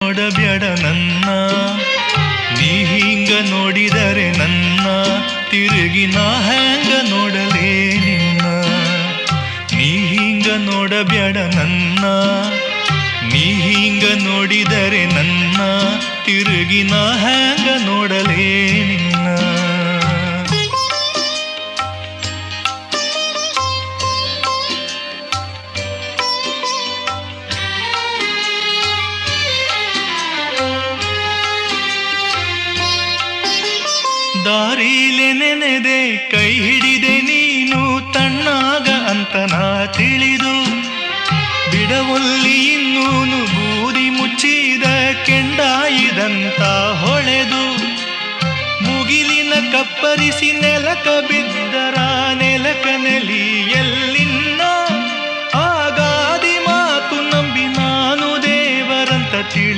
ನೋಡಬ್ಯಾಡ ನನ್ನ, ನೀ ಹಿಂಗ ನೋಡಿದರೆ ನನ್ನ, ತಿರುಗಿ ನಾ ಹ್ಯಾಂಗ ನೋಡಲೇ ನಿನ್ನ. ನೀ ಹಿಂಗ ನೋಡಬ್ಯಾಡ ನನ್ನ, ನೀ ಹಿಂಗ ನೋಡಿದರೆ ನನ್ನ, ತಿರುಗಿ ನಾ ಹ್ಯಾಂಗ ನೋಡಲೇ ನಿನ್ನ. ದಾರಿಲೆ ನೆನೆದೆ ಕೈ ಹಿಡಿದೆ ನೀನು ತಣ್ಣಾಗ ಅಂತ ನಾ ತಿಳಿದು, ಬಿಡವೊಲ್ಲಿ ಇನ್ನೂನು ಬೂದಿ ಮುಚ್ಚಿದ ಕೆಂಡಾಯಿದಂತ ಹೊಳೆದು, ಮುಗಿಲಿನ ಕಪ್ಪರಿಸಿ ನೆಲಕ ಬಿದ್ದರ ನೆಲಕ ನೆಲಿ ಎಲ್ಲಿನ್ನ, ಆಗಾದಿ ಮಾತು ನಂಬಿ ನಾನು ದೇವರಂತ ತಿಳಿದು